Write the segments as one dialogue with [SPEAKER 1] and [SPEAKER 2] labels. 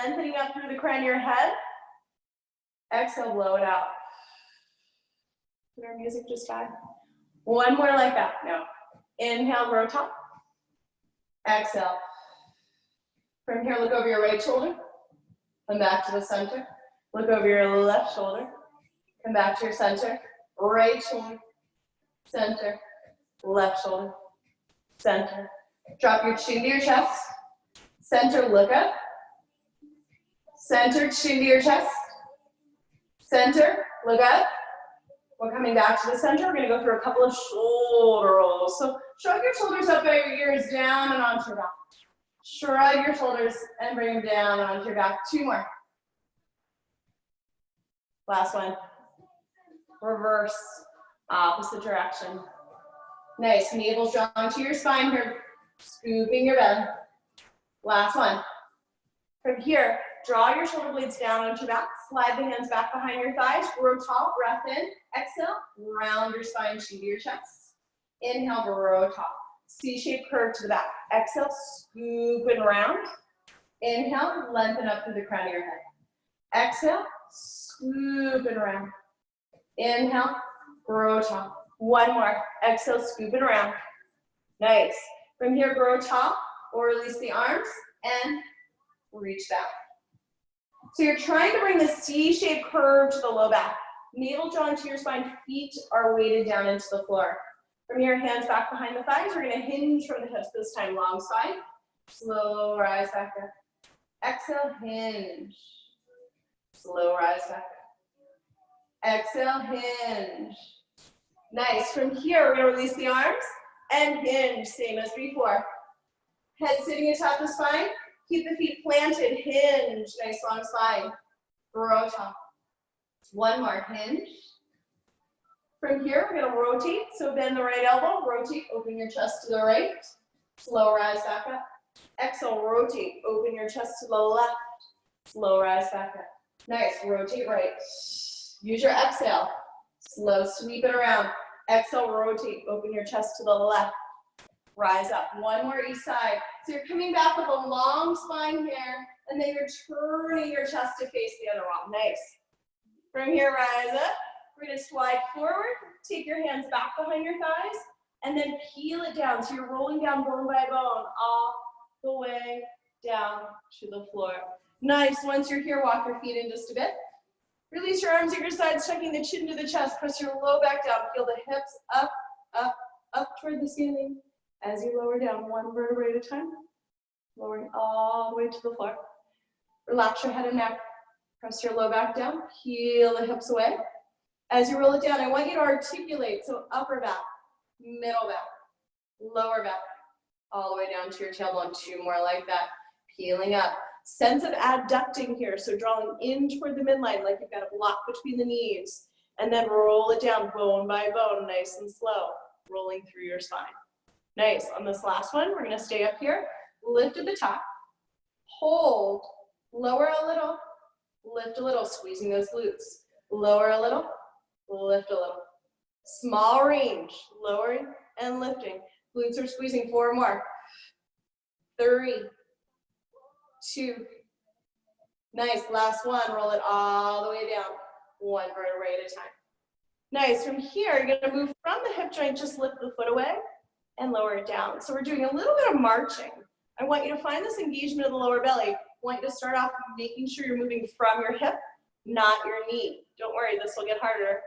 [SPEAKER 1] lengthening up through the crown of your head. Exhale, blow it out. Did our music just die? One more like that. Now, inhale, grow tall. Exhale. From here, look over your right shoulder. Come back to the center. Look over your left shoulder. Come back to your center. Right shoulder. Center. Left shoulder. Center. Drop your chin to your chest. Center, look up. Center, chin to your chest. Center, look up. We're coming back to the center. We're going to go through a couple of shoulder rolls. So shrug your shoulders up by your ears, down and onto your back. Shrug your shoulders and bring them down and onto your back. Two more. Last one. Reverse, opposite direction. Nice, navel's drawn to your spine here, scooping your belly. Last one. From here, draw your shoulder blades down onto your back, slide the hands back behind your thighs, grow tall, breath in, exhale, round your spine, chin to your chest. Inhale, grow tall. C-shaped curve to the back. Exhale, scoop and round. Inhale, lengthen up through the crown of your head. Exhale, scoop and round. Inhale, grow tall. One more. Exhale, scoop and round. Nice. From here, grow tall or release the arms and reach back. So you're trying to bring the C-shaped curve to the low back. Navel drawn to your spine, feet are weighted down into the floor. From here, hands back behind the thighs. We're going to hinge from the hips this time, long side. Slow rise back up. Exhale, hinge. Slow rise back up. Exhale, hinge. Nice. From here, we're going to release the arms and hinge, same as before. Head sitting atop the spine. Keep the feet planted, hinge. Nice long spine. Grow tall. One more, hinge. From here, we're going to rotate. So bend the right elbow, rotate, open your chest to the right. Slow rise back up. Exhale, rotate, open your chest to the left. Slow rise back up. Nice, rotate right. Use your exhale. Slow sweep it around. Exhale, rotate, open your chest to the left. Rise up, one more each side. So you're coming back with a long spine here, and then you're turning your chest to face the other wall. Nice. From here, rise up. We're going to slide forward, take your hands back behind your thighs, and then peel it down. So you're rolling down bone by bone, all the way down to the floor. Nice. Once you're here, walk your feet in just a bit. Release your arms at your sides, tucking the chin to the chest. Press your low back down. Feel the hips up, up, up toward the ceiling. As you lower down, one vertebrae at a time. Lowering all the way to the floor. Relax your head and neck. Press your low back down. Peel the hips away. As you roll it down, I want you to articulate. So upper back, middle back, lower back, all the way down to your tailbone. Two more like that. Peeling up. Sense of abducting here. So drawing in toward the midline like you've got a block between the knees. And then roll it down bone by bone, nice and slow. Rolling through your spine. Nice. On this last one, we're going to stay up here. Lift at the top. Hold. Lower a little. Lift a little. Squeezing those glutes. Lower a little. Lift a little. Small range. Lowering and lifting. Glutes are squeezing. Four more. 3, 2. Nice. Last one. Roll it all the way down. One vertebrae at a time. Nice. From here, you're going to move from the hip joint. Just lift the foot away and lower it down. So we're doing a little bit of marching. I want you to find this engagement of the lower belly. I want you to start off making sure you're moving from your hip, not your knee. Don't worry, this will get harder.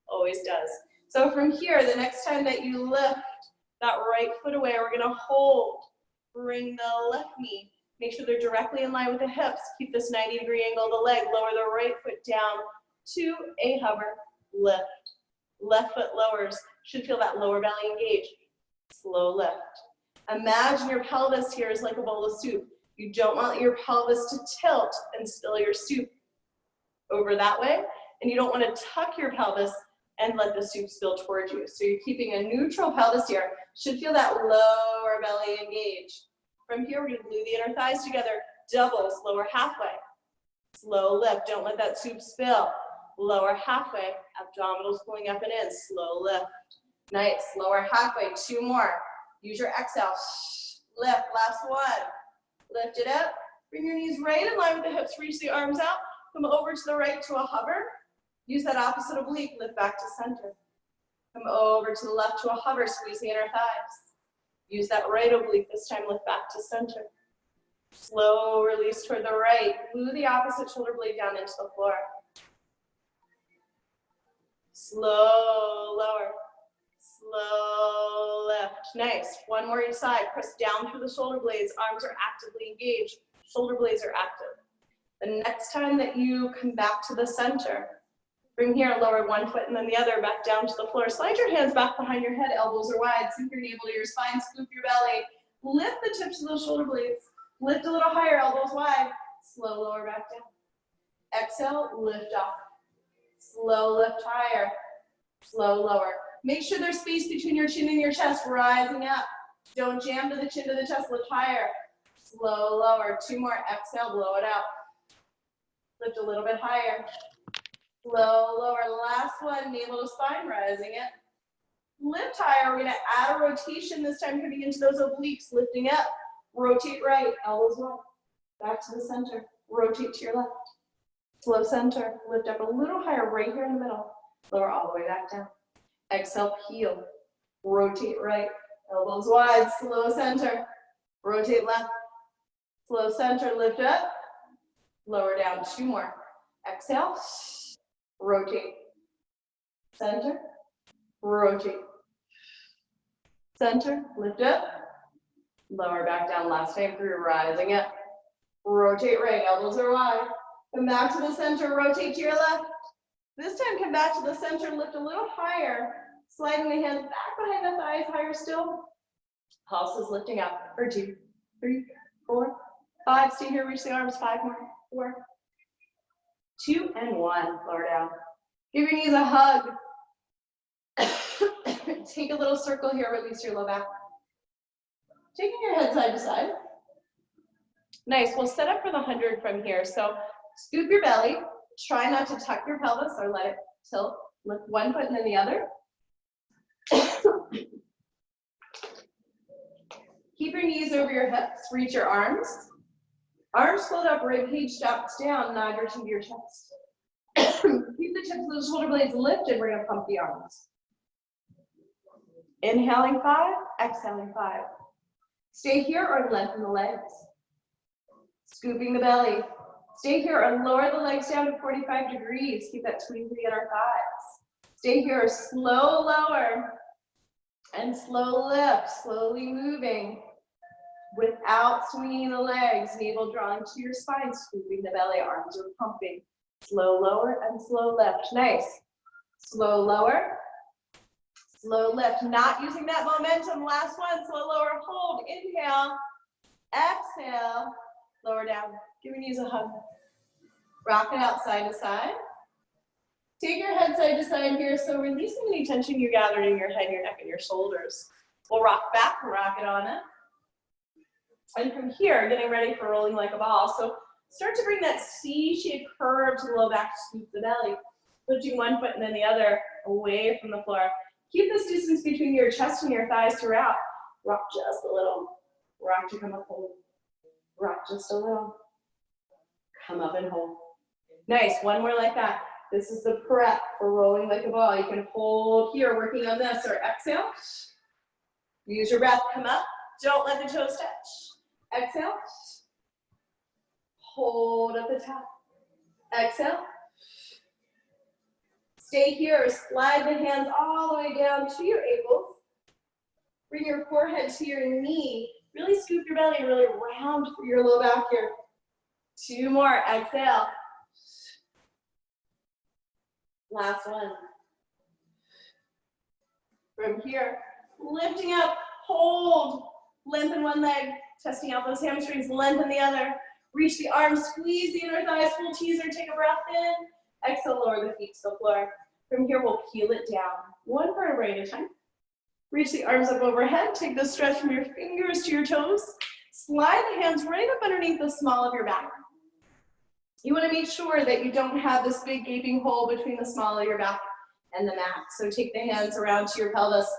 [SPEAKER 1] Always does. So from here, the next time that you lift that right foot away, we're going to hold. Bring the left knee. Make sure they're directly in line with the hips. Keep this 90-degree angle of the leg. Lower the right foot down to a hover. Lift. Left foot lowers. Should feel that lower belly engage. Slow lift. Imagine your pelvis here is like a bowl of soup. You don't want your pelvis to tilt and spill your soup over that way. And you don't want to tuck your pelvis and let the soup spill towards you. So you're keeping a neutral pelvis here. Should feel that lower belly engage. From here, we're going to glue the inner thighs together. Doubles, lower halfway. Slow lift. Don't let that soup spill. Lower halfway. Abdominals pulling up and in. Slow lift. Nice. Lower halfway. 2 more. Use your exhale. Lift. Last one. Lift it up. Bring your knees right in line with the hips, reach the arms out, come over to the right to a hover. Use that opposite oblique, lift back to center. Come over to the left to a hover, squeeze the inner thighs. Use that right oblique, this time lift back to center. Slow release toward the right. Glue the opposite shoulder blade down into the floor. Slow lower. Slow lift. Nice. One more each side. Press down through the shoulder blades. Arms are actively engaged. Shoulder blades are active. The next time that you come back to the center, bring here, lower one foot and then the other back down to the floor. Slide your hands back behind your head, elbows are wide. Sink your navel to your spine, scoop your belly. Lift the tips of those shoulder blades. Lift a little higher, elbows wide. Slow lower back down. Exhale, lift up. Slow lift higher. Slow lower. Make sure there's space between your chin and your chest, rising up. Don't jam to the chin to the chest, lift higher. Slow lower. Two more. Exhale, blow it out. Lift a little bit higher. Slow lower. Last one, navel to spine, rising it. Lift higher. We're going to add a rotation this time, coming into those obliques, lifting up. Rotate right, elbows wide. Back to the center. Rotate to your left. Slow center. Lift up a little higher right here in the middle. Lower all the way back down. Exhale, peel. Rotate right. Elbows wide. Slow center. Rotate left. Slow center. Lift up. Lower down. Two more. Exhale. Rotate. Center. Rotate. Center. Lift up. Lower back down. Last time through. Rising up. Rotate right. Elbows are wide. Come back to the center. Rotate to your left. This time, come back to the center, lift a little higher, sliding the hands back behind the thighs, higher still. Pulse is lifting up for 2, 3, 4, 5. Stay here, reach the arms, 5 more, 4, 2, and 1. Lower down. Give your knees a hug. Take a little circle here, release your low back. Taking your head side to side. Nice, we'll set up for the 100 from here. So scoop your belly. Try not to tuck your pelvis or let it tilt. Lift one foot and then the other. Keep your knees over your hips. Reach your arms. Arms fold up, rib cage drops down, nod your chin to your chest. Keep the tips of the shoulder blades lifted. We're going to pump the arms. Inhaling 5, exhaling 5. Stay here or lengthen the legs. Scooping the belly. Stay here or lower the legs down to 45 degrees. Keep that squeeze the inner thighs. Stay here, slow lower and slow lift, slowly moving without swinging the legs. Navel drawing to your spine, scooping the belly, arms are pumping. Slow lower and slow lift. Nice. Slow lower, slow lift. Not using that momentum. Last one, slow lower, hold. Inhale, exhale, lower down. Give your knees a hug. Rock it out side to side. Take your head side to side here. So releasing any tension you gathered in your head, your neck, and your shoulders. We'll rock back, rock it on up. And from here, getting ready for rolling like a ball. So start to bring that C-shaped curve to the low back, scoop the belly. Lifting one foot and then the other away from the floor. Keep this distance between your chest and your thighs throughout. Rock just a little. Rock to come up hold. Rock just a little. Come up and hold. Nice, one more like that. This is the prep for rolling like a ball. You can hold here, working on this, or exhale. Use your breath, come up. Don't let the toes touch. Exhale. Hold at the top. Exhale. Stay here, slide the hands all the way down to your ankles. Bring your forehead to your knee. Really scoop your belly, really round your low back here. 2 more, exhale. Last one. From here, lifting up, hold, lengthen one leg, testing out those hamstrings, lengthen the other. Reach the arms, squeeze the inner thighs, full teaser, take a breath in. Exhale, lower the feet to the floor. From here, we'll peel it down, one vertebrae at a time. Reach the arms up overhead, take the stretch from your fingers to your toes. Slide the hands right up underneath the small of your back. You want to make sure that you don't have this big gaping hole between the small of your back and the mat. So take the hands around to your pelvis.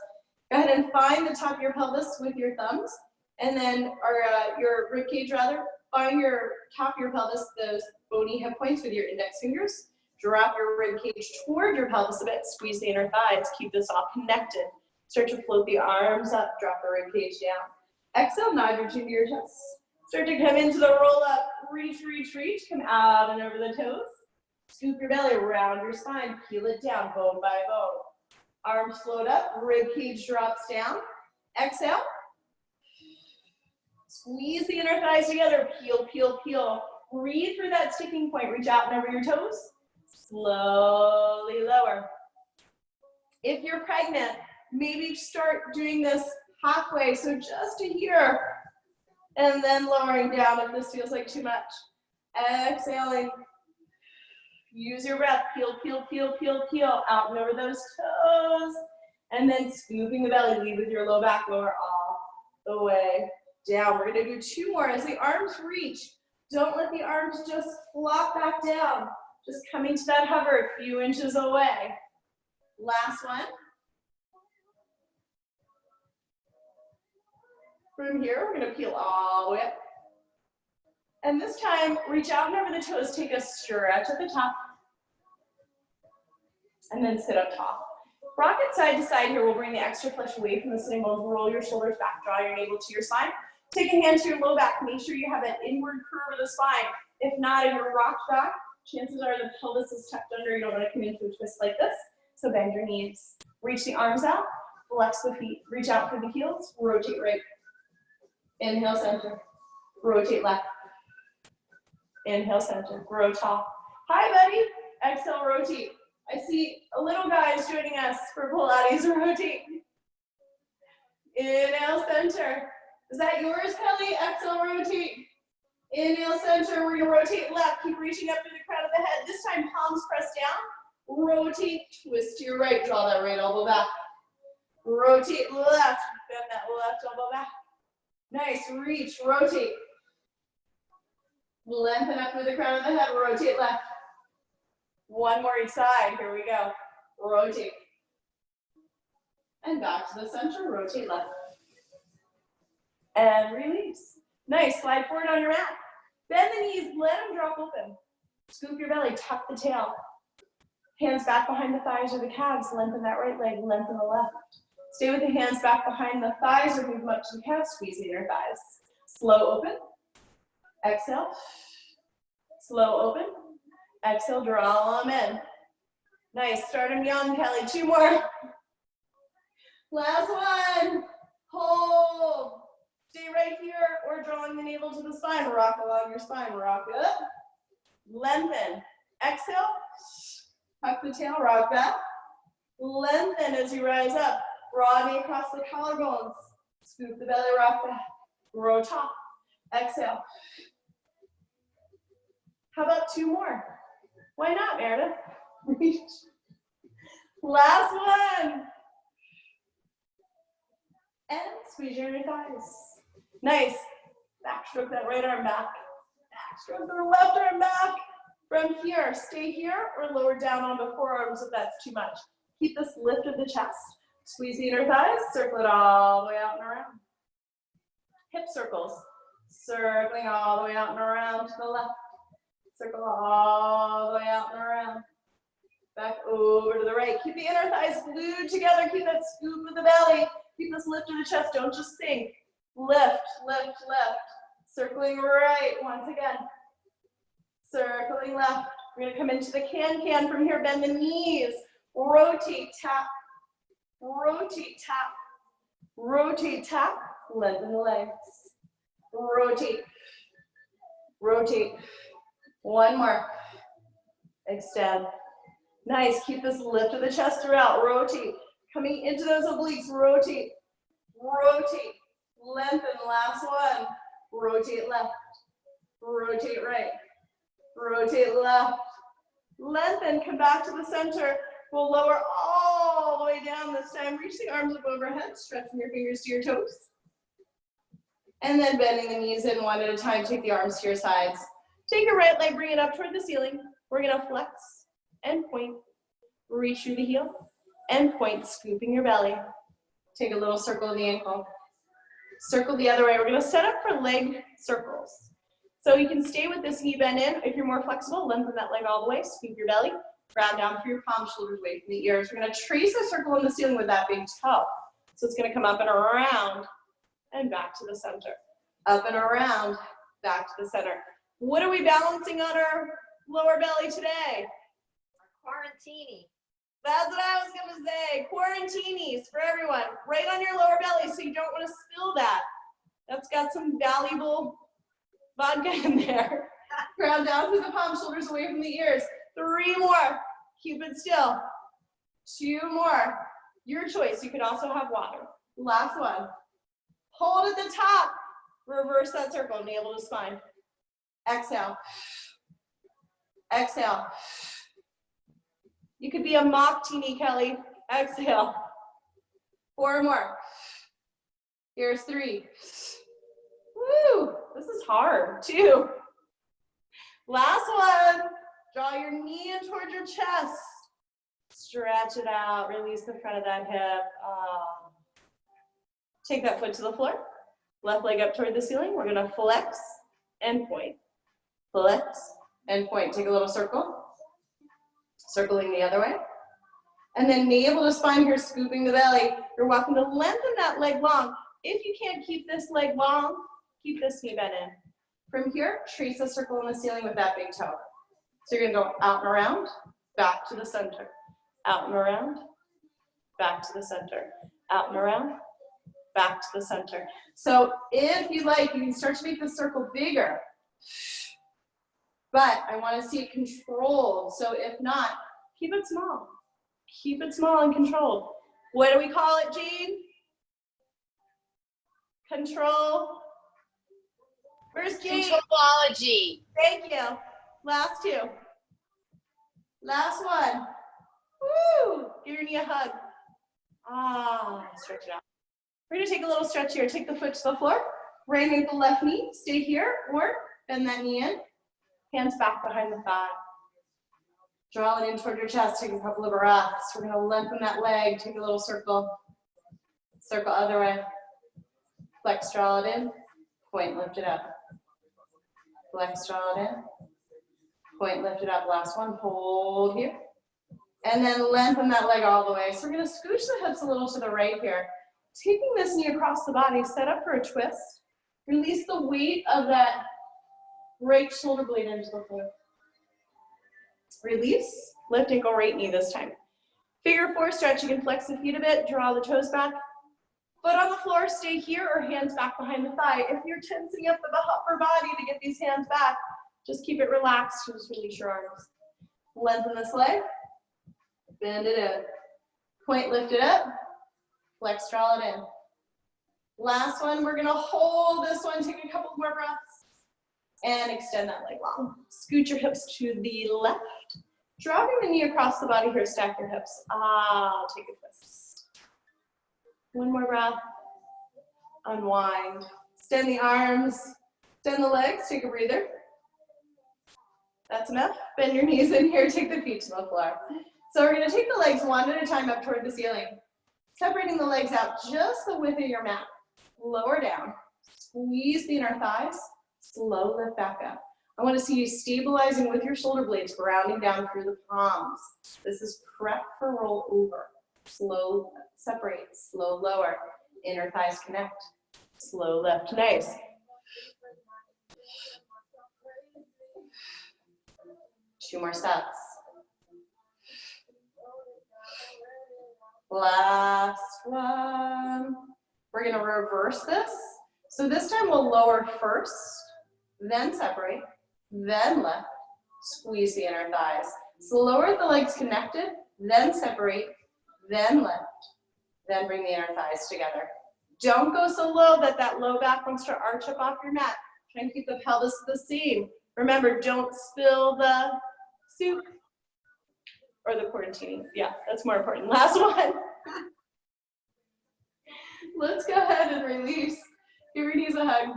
[SPEAKER 1] Go ahead and find the top of your pelvis with your thumbs, and then, or your rib cage rather. Find your top of your pelvis, those bony hip points with your index fingers. Drop your rib cage toward your pelvis a bit. Squeeze the inner thighs. Keep this all connected. Start to float the arms up. Drop the rib cage down. Exhale, nod your chin to your chest. Start to come into the roll up. Reach, reach, reach. Come out and over the toes. Scoop your belly around your spine. Peel it down, bone by bone. Arms float up. Rib cage drops down. Exhale. Squeeze the inner thighs together. Peel, peel, peel. Breathe through that sticking point. Reach out and over your toes. Slowly lower. If you're pregnant, maybe start doing this halfway, so just to here. And then lowering down if this feels like too much. Exhaling. Use your breath. Peel, peel, peel, peel, peel. Out and over those toes. And then scooping the belly. Lead with your low back, lower all the way down. We're going to do 2 more. As the arms reach, don't let the arms just flop back down. Just coming to that hover a few inches away. Last one. From here, we're going to peel all the way up. And this time, reach out and over the toes. Take a stretch at the top. And then sit up tall. Rock it side to side here. We'll bring the extra flesh away from the sitting bones. Roll your shoulders back. Draw your navel to your spine. Take a hand to your low back. Make sure you have that inward curve of the spine. If not, if you're rocked back, chances are the pelvis is tucked under. You don't want to come into a twist like this. So bend your knees. Reach the arms out. Flex the feet. Reach out for the heels. Rotate right. Inhale, center. Rotate left. Inhale, center. Grow tall. Hi, buddy. Exhale, rotate. I see a little guys joining us for Pilates. Rotate. Inhale, center. Is that yours, Kelly? Exhale, rotate. Inhale, center. We're going to rotate left. Keep reaching up through the crown of the head. This time, palms press down. Rotate. Twist to your right. Draw that right elbow back. Rotate left. Bend that left elbow back. Nice. Reach. Rotate. Lengthen up through the crown of the head. Rotate left. One more each side. Here we go. Rotate. And back to the center. Rotate left. And release. Nice. Slide forward on your mat. Bend the knees. Let them drop open. Scoop your belly. Tuck the tail. Hands back behind the thighs or the calves. Lengthen that right leg. Lengthen the left. Stay with the hands back behind the thighs or move them up to the calves. Squeeze the inner thighs. Slow open. Exhale. Slow open. Exhale. Draw them in. Nice. Start them young, Kelly. 2 more. Last one. Hold. Stay right here or drawing the navel to the spine. Rock along your spine. Rock it up. Lengthen. Exhale. Tuck the tail. Rock back. Lengthen as you rise up. Broaden across the collarbones. Scoop the belly. Rock back. Grow top. Exhale. How about 2 more? Why not, Meredith? Reach. Last one. And squeeze your inner thighs. Nice. Backstroke that right arm back. Backstroke the left arm back. From here, stay here or lower down on the forearms if that's too much. Keep this lift of the chest. Squeeze the inner thighs. Circle it all the way out and around. Hip circles. Circling all the way out and around to the left. Circle all the way out and around. Back over to the right. Keep the inner thighs glued together. Keep that scoop of the belly. Keep this lift of the chest. Don't just sink. Lift, lift, lift. Circling right once again. Circling left. We're going to come into the can-can from here. Bend the knees. Rotate, tap. Rotate, tap. Rotate, tap. Lengthen the legs. Rotate. Rotate. 1 more. Extend. Nice. Keep this lift of the chest throughout. Rotate. Coming into those obliques. Rotate. Rotate. Lengthen. Last one. Rotate left. Rotate right. Rotate left. Lengthen. Come back to the center. We'll lower all the way down this time. Reach the arms up overhead. Stretching your fingers to your toes. And then bending the knees in one at a time. Take the arms to your sides. Take your right leg, bring it up toward the ceiling. We're going to flex and point. Reach through the heel and point, scooping your belly. Take a little circle of the ankle. Circle the other way. We're going to set up for leg circles. So you can stay with this knee bend in. If you're more flexible, lengthen that leg all the way, scoop your belly, ground down through your palms, shoulders away from the ears. We're gonna trace a circle in the ceiling with that big toe. So it's gonna come up and around and back to the center. Up and around, back to the center. What are we balancing on our lower belly today?
[SPEAKER 2] Quarantini.
[SPEAKER 1] That's what I was gonna say. Quarantinis for everyone. Right on your lower belly so you don't wanna spill that. That's got some valuable vodka in there. Ground down through the palms, shoulders away from the ears. 3 more. Keep it still. 2 more. Your choice. You could also have water. Last one. Hold at the top. Reverse that circle, navel to spine. Exhale. Exhale. You could be a mock teeny, Kelly. Exhale. 4 more. Here's 3. Woo, this is hard. 2. Last one. Draw your knee in towards your chest. Stretch it out. Release the front of that hip. Take that foot to the floor. Left leg up toward the ceiling. We're gonna flex and point. Flex and point. Take a little circle. Circling the other way. And then navel to spine here, scooping the belly. You're welcome to lengthen that leg long. If you can't keep this leg long, keep this knee bent in. From here, trace a circle in the ceiling with that big toe. So you're gonna go out and around, back to the center. Out and around, back to the center. Out and around, back to the center. So if you like, you can start to make the circle bigger. But I want to see it controlled. So if not, keep it small. Keep it small and controlled. What do we call it, Jean? Control. Where's Jean?
[SPEAKER 2] Controlology.
[SPEAKER 1] Thank you. Last 2. Last one. Woo! Give your knee a hug. Stretch it out. We're gonna take a little stretch here. Take the foot to the floor. Right ankle, left knee. Stay here or bend that knee in. Hands back behind the thigh. Draw it in toward your chest. Take a couple of breaths. We're gonna lengthen that leg. Take a little circle. Circle other way. Flex, draw it in. Point, lift it up. Flex, draw it in. Point, lift it up. Last one. Hold here. And then lengthen that leg all the way. So we're gonna scooch the hips a little to the right here. Taking this knee across the body, set up for a twist. Release the weight of that right shoulder blade into the floor. Release, lift ankle, right knee this time. Figure 4 stretch, you can flex the feet a bit, draw the toes back. Foot on the floor, stay here or hands back behind the thigh. If you're tensing up the upper body to get these hands back, just keep it relaxed, just release your arms. Lengthen this leg, bend it in. Point, lift it up, flex, draw it in. Last one, we're gonna hold this one, take a couple more breaths, and extend that leg long. Scoot your hips to the left. Dropping the knee across the body here, stack your hips. Take a twist. One more breath. Unwind. Extend the arms, extend the legs, take a breather. That's enough. Bend your knees in here, take the feet to the floor. So we're gonna take the legs one at a time up toward the ceiling. Separating the legs out just the width of your mat. Lower down. Squeeze the inner thighs. Slow lift back up. I want to see you stabilizing with your shoulder blades, grounding down through the palms. This is prep for roll over. Slow separate, slow lower. Inner thighs connect. Slow lift. Nice. Two more steps. Last one. We're going to reverse this. So this time we'll lower first, then separate, then lift, squeeze the inner thighs. So lower the legs connected, then separate, then lift, then bring the inner thighs together. Don't go so low that that low back wants to arch up off your mat. Try and keep the pelvis to the seam. Remember, don't spill the soup or the quarantine. Yeah, that's more important. Last one. Let's go ahead and release. Give your knees a hug.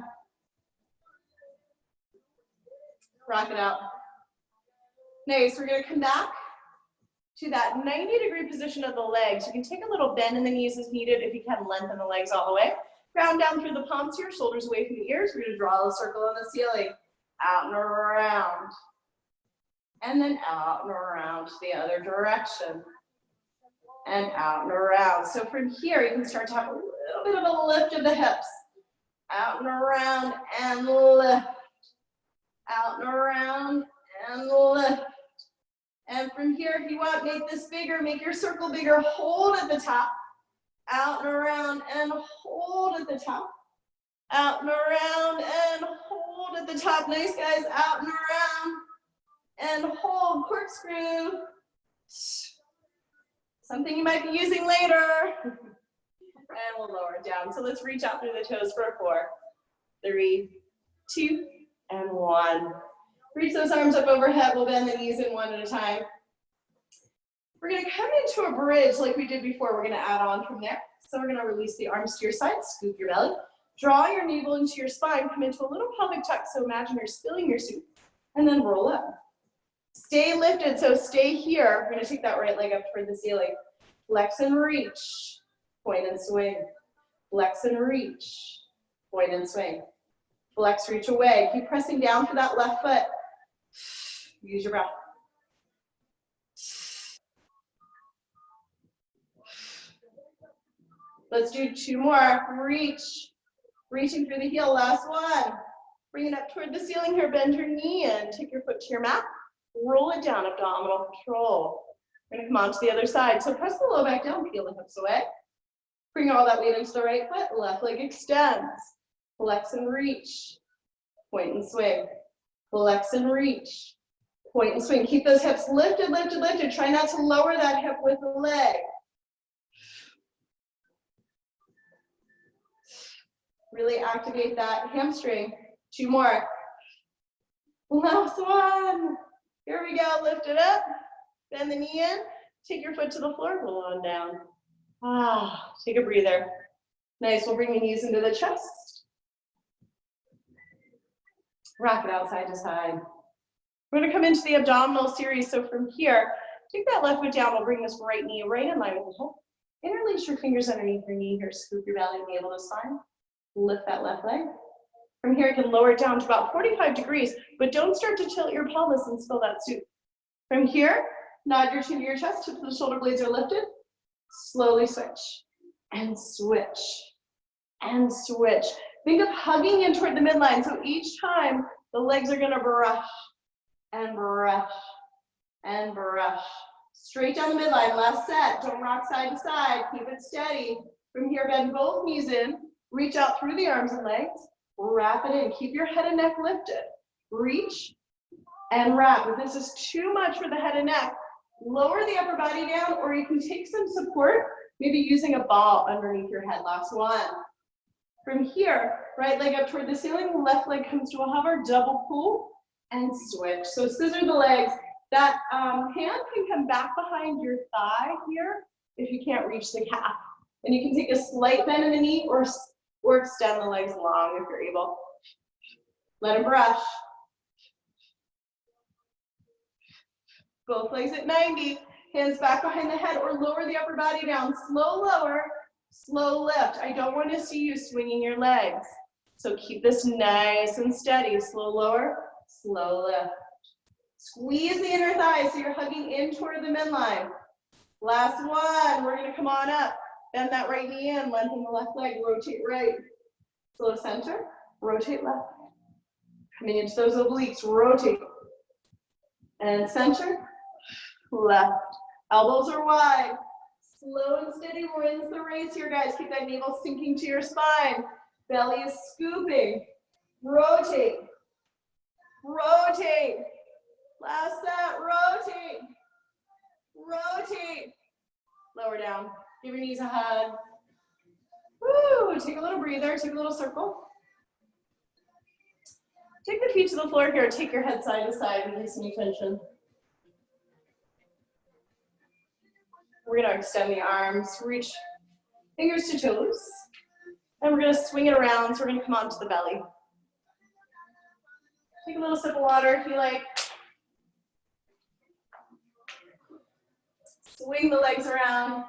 [SPEAKER 1] Rock it out. Nice, we're gonna come back to that 90-degree position of the legs. You can take a little bend in the knees as needed. If you can, lengthen the legs all the way. Ground down through the palms here, shoulders away from the ears. We're gonna draw a circle on the ceiling. out and around. And then out and around to the other direction. And out and around. So from here, you can start to have a little bit of a lift of the hips. Out and around and lift. Out and around and lift. And from here, if you want, make this bigger, make your circle bigger. Hold at the top. Out and around and hold at the top. Out and around and hold at the top. Nice, guys. Out and around and hold. Corkscrew. Something you might be using later. And we'll lower it down. So let's reach out through the toes for a 4, 3, 2, and 1. Reach those arms up overhead. We'll bend the knees in one at a time. We're going to come into a bridge like we did before. We're going to add on from there. So we're going to release the arms to your side, scoop your belly, draw your navel into your spine, come into a little pelvic tuck. So imagine you're spilling your soup, and then roll up. Stay lifted, so stay here. We're going to take that right leg up toward the ceiling. Flex and reach, point and swing. Flex and reach, point and swing. Flex, reach away. Keep pressing down for that left foot. Use your breath. Let's do 2 more. Reach. Reaching through the heel. Last one. Bring it up toward the ceiling here. Bend your knee in. Take your foot to your mat. Roll it down, abdominal control. We're going to come on to the other side. So press the low back down. Peel the hips away. Bring all that weight into the right foot. Left leg extends. Flex and reach. Point and swing. Flex and reach. Point and swing. Keep those hips lifted, lifted, lifted. Try not to lower that hip with the leg. Really activate that hamstring. 2 more. Last one. Here we go. Lift it up. Bend the knee in. Take your foot to the floor. Roll on down. Take a breather. Nice. We'll bring the knees into the chest. Rock it out side to side. We're going to come into the abdominal series. So from here, take that left foot down. We'll bring this right knee right in line with the hip. Interlace your fingers underneath your knee here. Scoop your belly and navel to spine. Lift that left leg. From here, you can lower it down to about 45 degrees, but don't start to tilt your pelvis and spill that soup. From here, nod your chin to your chest, tips of the shoulder blades are lifted. Slowly switch, and switch, and switch. Think of hugging in toward the midline, so each time the legs are gonna brush, and brush, and brush. Straight down the midline, last set. Don't rock side to side, keep it steady. From here, bend both knees in, reach out through the arms and legs, wrap it in. Keep your head and neck lifted. Reach and wrap. If this is too much for the head and neck, lower the upper body down, or you can take some support, maybe using a ball underneath your head. Last one. From here, right leg up toward the ceiling, left leg comes to a hover, double pull, and switch. So scissor the legs. That hand can come back behind your thigh here if you can't reach the calf. And you can take a slight bend in the knee or extend the legs long if you're able. Let them brush. Both legs at 90. Hands back behind the head or lower the upper body down. Slow lower, slow lift. I don't want to see you swinging your legs. So keep this nice and steady. Slow lower, slow lift. Squeeze the inner thighs so you're hugging in toward the midline. Last one. We're going to come on up. Bend that right knee in, lengthen the left leg, rotate right. Slow center, rotate left. Coming into those obliques, rotate. And center, left. Elbows are wide. Slow and steady wins the race here, guys. Keep that navel sinking to your spine. Belly is scooping. Rotate. Rotate. Last set, rotate. Rotate. Lower down. Give your knees a hug. Woo! Take a little breather, take a little circle. Take the feet to the floor here. Take your head side to side, release any tension. We're gonna extend the arms, reach fingers to toes. And we're gonna swing it around, so we're gonna come onto the belly. Take a little sip of water if you like. Swing the legs around.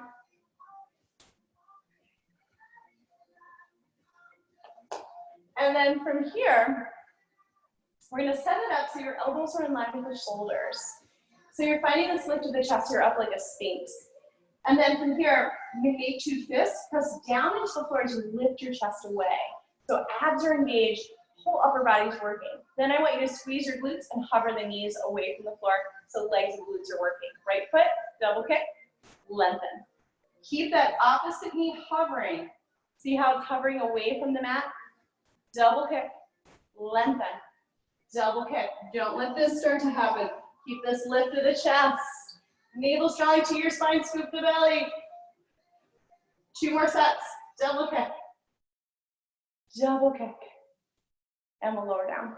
[SPEAKER 1] And then from here, We're gonna set it up so your elbows are in line with the shoulders. So you're finding this lift of the chest, you're up like a sphinx. And then from here, you can make two fists, press down into the floor to lift your chest away. So abs are engaged, whole upper body's working. Then I want you to squeeze your glutes and hover the knees away from the floor so legs and glutes are working. Right foot, double kick, lengthen. Keep that opposite knee hovering. See how it's hovering away from the mat? Double kick, lengthen, double kick. Don't let this start to happen. Keep this lift of the chest. Navel strong to your spine, scoop the belly. 2 more sets, double kick, double kick. And we'll lower down.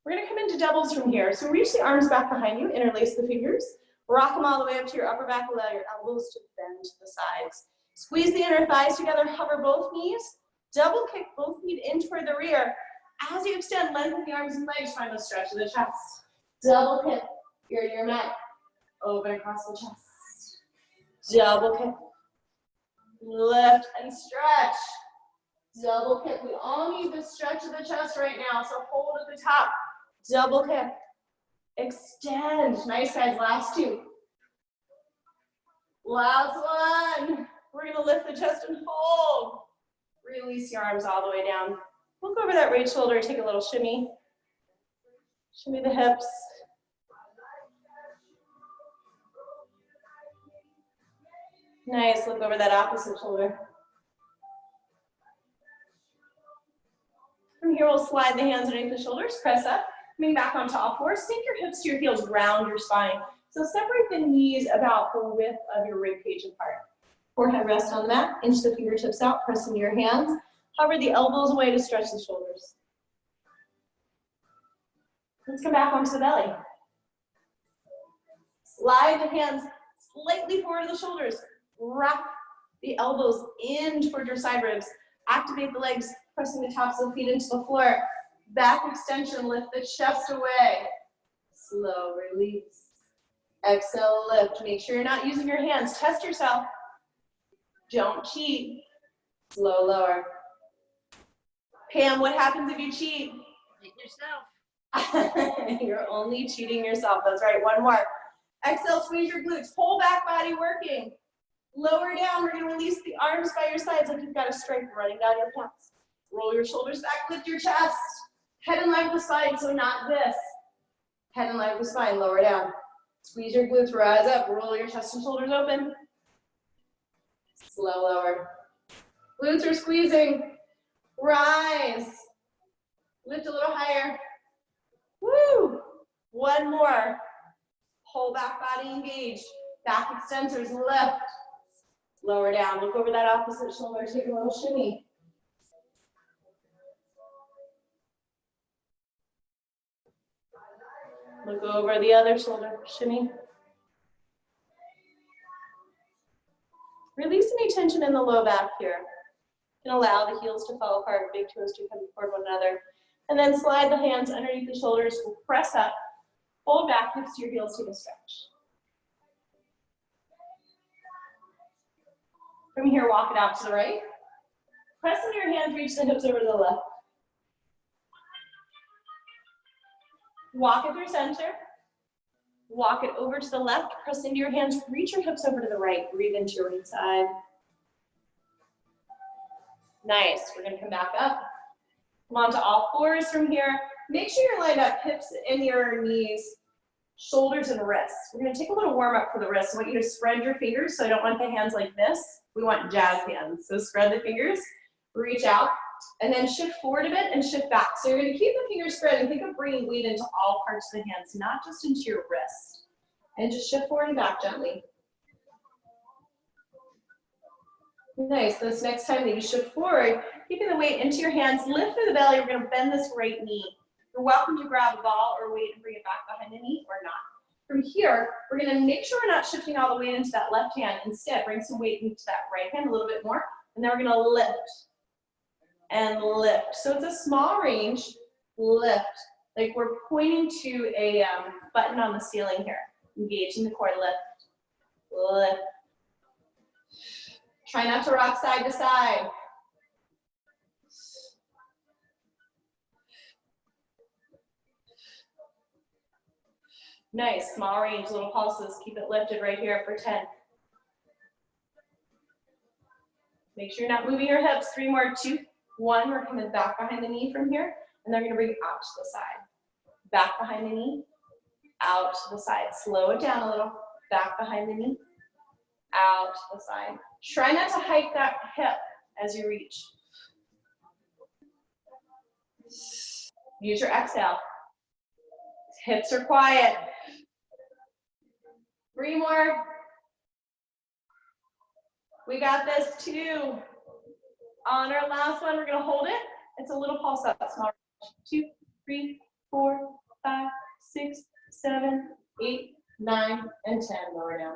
[SPEAKER 1] We're gonna come into doubles from here. So reach the arms back behind you, interlace the fingers, rock them all the way up to your upper back, allow your elbows to bend to the sides. Squeeze the inner thighs together, hover both knees, double kick both feet in toward the rear. As you extend, lengthen the arms and legs, find a stretch of the chest. Double kick, here to your mat, open across the chest. Double kick, lift and stretch. Double kick, we all need this stretch of the chest right now, so hold at the top. Double kick, extend. Nice guys, last 2. Last one. We're gonna lift the chest and hold. Release your arms all the way down. Look over that right shoulder, take a little shimmy. Shimmy the hips. Nice, look over that opposite shoulder. From here, we'll slide the hands underneath the shoulders, press up, coming back onto all fours. Sink your hips to your heels, round your spine. So separate the knees about the width of your rib cage apart. Forehead rest on the mat, inch the fingertips out, press into your hands. Hover the elbows away to stretch the shoulders. Let's come back onto the belly. Slide the hands slightly forward to the shoulders. Wrap the elbows in toward your side ribs. Activate the legs, pressing the tops of the feet into the floor. Back extension, lift the chest away. Slow release. Exhale, lift. Make sure you're not using your hands. Test yourself. Don't cheat. Slow lower. Pam, what happens if you cheat?
[SPEAKER 2] Cheat yourself.
[SPEAKER 1] You're only cheating yourself. That's right. One more. Exhale, squeeze your glutes. Whole back body working. Lower down. We're going to release the arms by your sides like you've got a stripe running down your pants. Roll your shoulders back. Lift your chest. Head in line with the spine, so not this. Head in line with the spine. Lower down. Squeeze your glutes. Rise up. Roll your chest and shoulders open. Slow lower. Glutes are squeezing. Rise. Lift a little higher. Woo! One more. Whole back body engaged. Back extensors, lift. Lower down. Look over that opposite shoulder. Take a little shimmy. Look over the other shoulder. Shimmy. Release any tension in the low back here. You can allow the heels to fall apart, big toes to come toward one another. And then slide the hands underneath the shoulders. We'll press up. Hold back, hips to your heels, take a stretch. From here, walk it out to the right. Press into your hands, reach the hips over to the left. Walk it through center. Walk it over to the left, press into your hands, reach your hips over to the right. Breathe into your right side. Nice, we're gonna come back up. Come on to all fours from here. Make sure you're lined up, hips in your knees, shoulders and wrists. We're gonna take a little warm up for the wrists. I want you to spread your fingers, so I don't want the hands like this. We want jazz hands. So spread the fingers, reach out, and then shift forward a bit and shift back. So you're gonna keep the fingers spread and think of bringing weight into all parts of the hands, not just into your wrist. And just shift forward and back gently. Nice, this next time that you shift forward, keeping the weight into your hands, lift through the belly, we're gonna bend this right knee. You're welcome to grab a ball or weight and bring it back behind the knee or not. From here, we're gonna make sure we're not shifting all the weight into that left hand. Instead, bring some weight into that right hand a little bit more, and then we're gonna lift and lift. So it's a small range, lift, like we're pointing to a button on the ceiling here. Engaging the core, lift, lift. Try not to rock side to side. Nice, small range, little pulses. Keep it lifted right here for 10. Make sure you're not moving your hips. 3 more, 2, 1. We're coming back behind the knee from here, and then we're gonna bring it out to the side. Back behind the knee, out to the side. Slow it down a little. Back behind the knee, out to the side. Try not to hike that hip as you reach. Use your exhale. Hips are quiet. 3 more. We got this, 2. On our last one, we're gonna hold it. It's a little pulse up, small. 2, 3, 4, 5, 6, 7, 8, 9, and 10. Lower down.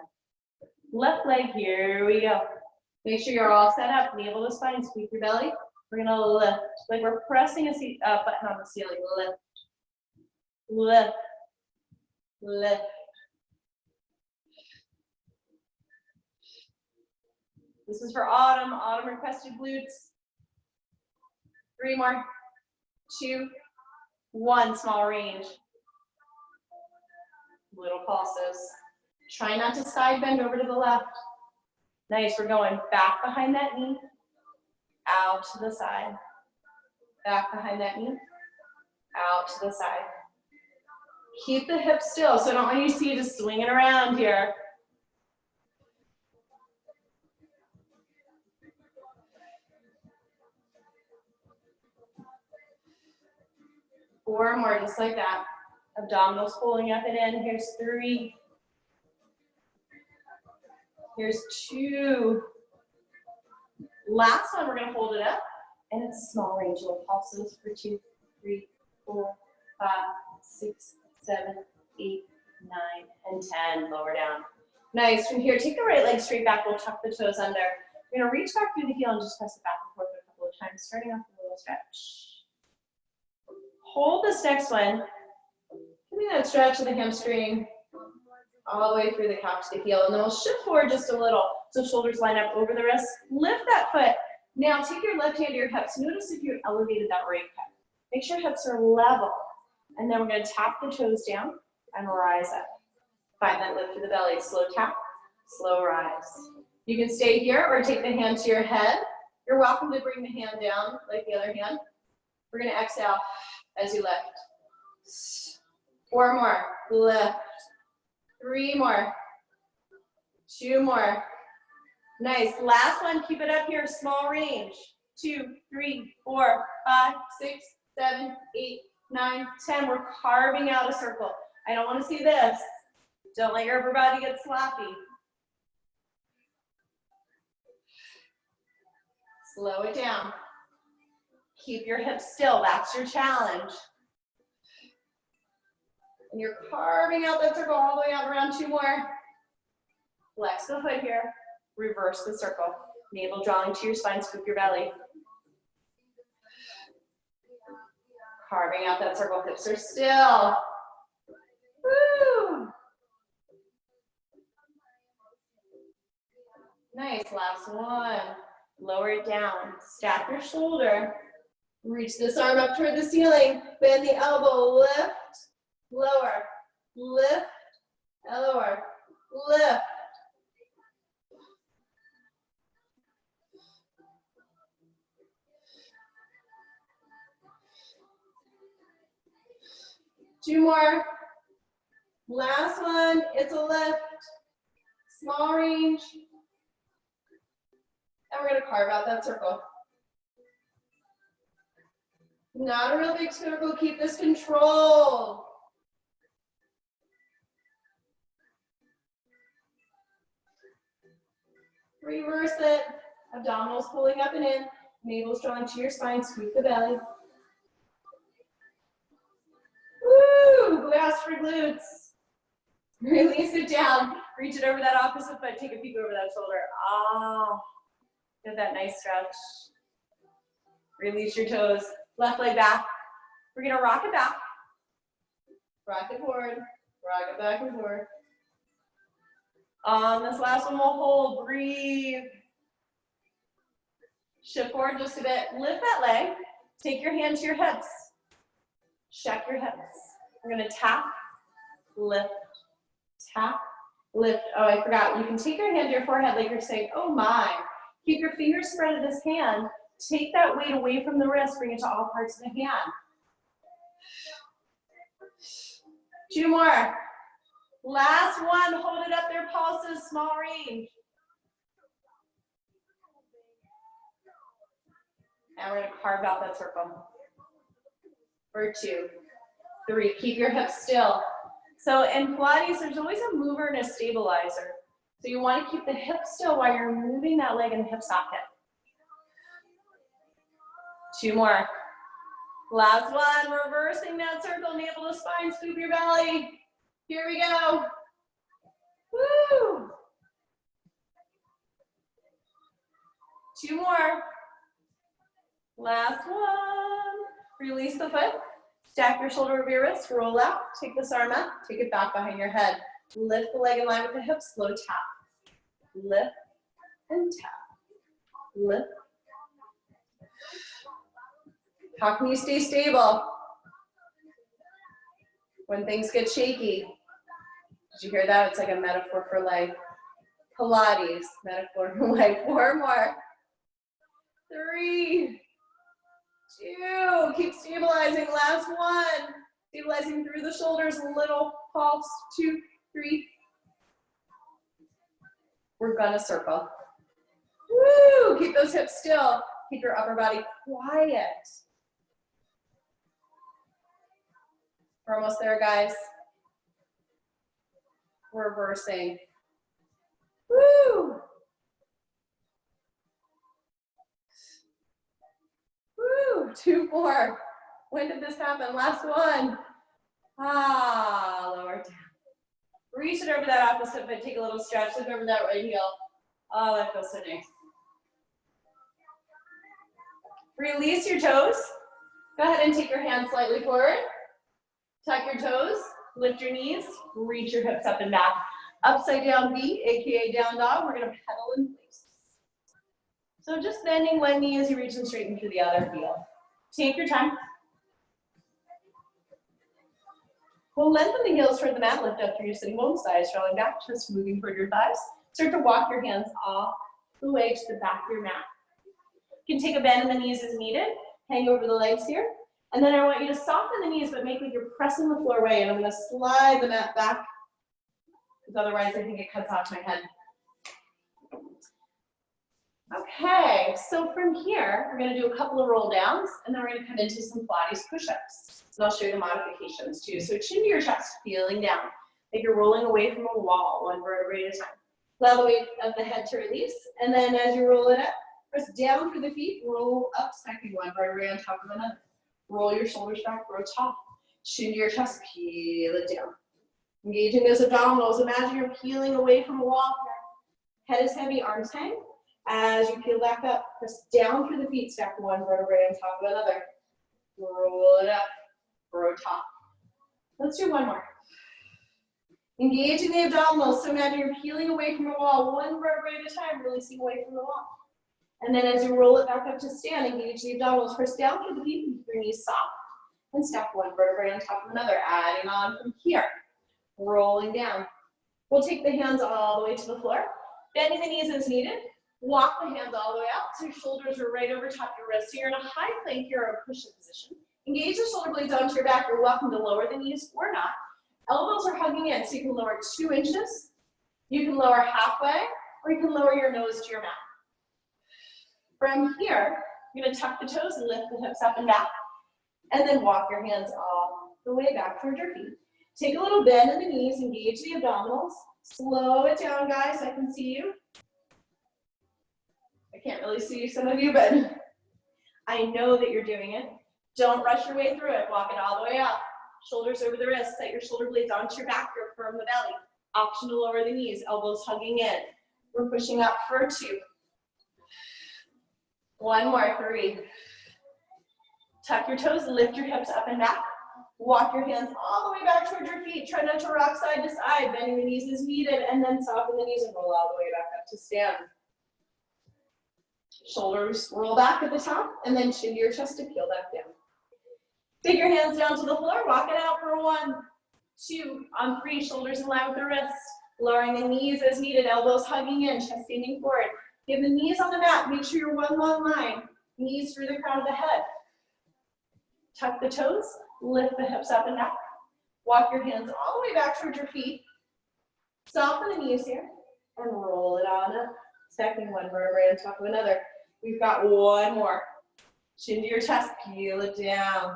[SPEAKER 1] Left leg, here we go. Make sure you're all set up. Navel to spine, squeeze your belly. We're gonna lift, like we're pressing a button on the ceiling. Lift, lift, lift. This is for autumn, autumn requested glutes. 3 more, 2, 1, small range. Little pulses. Try not to side bend over to the left. Nice, we're going back behind that knee, out to the side. Back behind that knee, out to the side. Keep the hips still, so I don't want you to see you just swinging around here. Four more, just like that. Abdominals pulling up and in. Here's 3. Here's 2. Last one, we're gonna hold it up, and it's a small range, little pulses for 2, 3, 4, 5, 6, 7, 8, 9, and 10. Lower down. Nice. From here, take the right leg straight back. We'll tuck the toes under. We're gonna reach back through the heel and just press it back and forth a couple of times, starting off with a little stretch. Hold this next one. Give me that stretch of the hamstring all the way through the calf to the heel, and then we'll shift forward just a little so shoulders line up over the wrists. Lift that foot. Now take your left hand to your hips. Notice if you elevated that right hip. Make sure hips are level, and then we're going to tap the toes down and rise up. Find that lift to the belly. Slow tap, slow rise. You can stay here or take the hand to your head. You're welcome to bring the hand down like the other hand. We're going to exhale as you lift. 4 more, lift. 3 more, 2 more. Nice, last one, keep it up here, small range. 2, 3, 4, 5, 6, 7, 8, 9, 10. We're carving out a circle. I don't want to see this. Don't let your upper body get sloppy. Slow it down. Keep your hips still, that's your challenge. And you're carving out that circle all the way out around 2 more. Flex the foot here, reverse the circle. Navel drawing to your spine, scoop your belly. Carving out that circle, hips are still. Woo! Nice, last one. Lower it down, stack your shoulder. Reach this arm up toward the ceiling, bend the elbow, lift. Lower, lift, lower, lift. Two more. Last one, it's a lift. Small range. And we're gonna carve out that circle. Not a real big circle, keep this controlled. Reverse it. Abdominals pulling up and in. Navel's drawing to your spine. Scoop the belly. Woo! Who asked for glutes? Release it down. Reach it over that opposite foot. Take a peek over that shoulder. Ah. Get that nice stretch. Release your toes. Left leg back. We're going to rock it back. Rock it forward. Rock it back and forth. On this last one, we'll hold. Breathe. Shift forward just a bit. Lift that leg. Take your hand to your hips. Check your hips. We're going to tap, lift, tap, lift. Oh, I forgot. You can take your hand to your forehead like you're saying, oh my. Keep your fingers spread at this hand. Take that weight away from the wrist, bring it to all parts of the hand. 2 more. Last one, hold it up there, pulses, small range. And we're gonna carve out that circle. For 2, 3, keep your hips still. So in Pilates, there's always a mover and a stabilizer. So you wanna keep the hips still while you're moving that leg in the hip socket. 2 more. Last one, reversing that circle, navel to spine, scoop your belly. Here we go. Woo! 2 more. Last one. Release the foot. Stack your shoulder over your wrist, roll out, take this arm up, take it back behind your head. Lift the leg in line with the hips, slow tap. Lift and tap. Lift. How can you stay stable when things get shaky? Did you hear that? It's like a metaphor for life. Pilates, metaphor for life. 4 more. 3, 2, keep stabilizing. Last one. Stabilizing through the shoulders, a little pulse. 2, 3. We're gonna circle. Woo! Keep those hips still. Keep your upper body quiet. We're almost there, guys. Reversing. Woo! Woo! 2 more. When did this happen? Last one. Ah, lower down. Reach it over that opposite foot. Take a little stretch. Look over that right heel. Oh, that feels so nice. Release your toes. Go ahead and take your hands slightly forward. Tuck your toes, lift your knees, reach your hips up and back. Upside down V, AKA down dog, we're gonna pedal in place. So just bending one knee as you reach and straighten through the other heel. Take your time. We'll lengthen the heels toward the mat, lift up through your sitting bones, thighs rolling back, just moving toward your thighs. Start to walk your hands all the way to the back of your mat. You can take a bend in the knees as needed, hang over the legs here. And then I want you to soften the knees, but make like you're pressing the floor away. And I'm gonna slide the mat back, because otherwise I think it cuts off my head. Okay, so from here, we're gonna do a couple of roll downs, and then we're gonna come into some Pilates push-ups. And I'll show you the modifications too. So chin to your chest, feeling down, like you're rolling away from a wall, one vertebrae at a time. Allow the weight of the head to release, and then as you roll it up, press down through the feet, roll up, stacking one vertebrae on top of another. Roll your shoulders back, rotate. Chin to your chest, peel it down. Engaging those abdominals. Imagine you're peeling away from a wall here. Head is heavy, arms hang. As you peel back up, press down through the feet, stack one vertebrae on top of another. Roll it up, rotate. Let's do one more. Engaging the abdominals. So imagine you're peeling away from a wall, one vertebrae at a time, releasing away from the wall. And then as you roll it back up to stand, engage the abdominals. Press down through the feet, keep your knees soft, and stack one vertebrae on top of another, adding on from here. Rolling down. We'll take the hands all the way to the floor, bending the knees as needed. Walk the hands all the way out so your shoulders are right over top of your wrists. So you're in a high plank here or a push-up position. Engage the shoulder blades onto your back. You're welcome to lower the knees or not. Elbows are hugging in, so you can lower 2 inches. You can lower halfway, or you can lower your nose to your mat. From here, you're gonna tuck the toes and lift the hips up and back. And then walk your hands all the way back towards your feet. Take a little bend in the knees, engage the abdominals. Slow it down, guys, I can see you. I can't really see some of you, but I know that you're doing it. Don't rush your way through it. Walk it all the way up. Shoulders over the wrists, set your shoulder blades onto your back, or firm the belly. Option to lower the knees, elbows hugging in. We're pushing up for 2. One more, 3. Tuck your toes, lift your hips up and back. Walk your hands all the way back towards your feet. Try not to rock side to side, bending the knees as needed, and then soften the knees and roll all the way back up to stand. Shoulders roll back at the top, and then chin to your chest to peel back down. Take your hands down to the floor, walk it out for 1, 2, on 3, shoulders in line with the wrists, lowering the knees as needed, elbows hugging in, chest standing forward. Give the knees on the mat, make sure you're one long line, knees through the crown of the head. Tuck the toes, lift the hips up and back. Walk your hands all the way back towards your feet. Soften the knees here and roll it on up. Stacking one vertebrae on top of another. We've got one more. Chin to your chest, peel it down.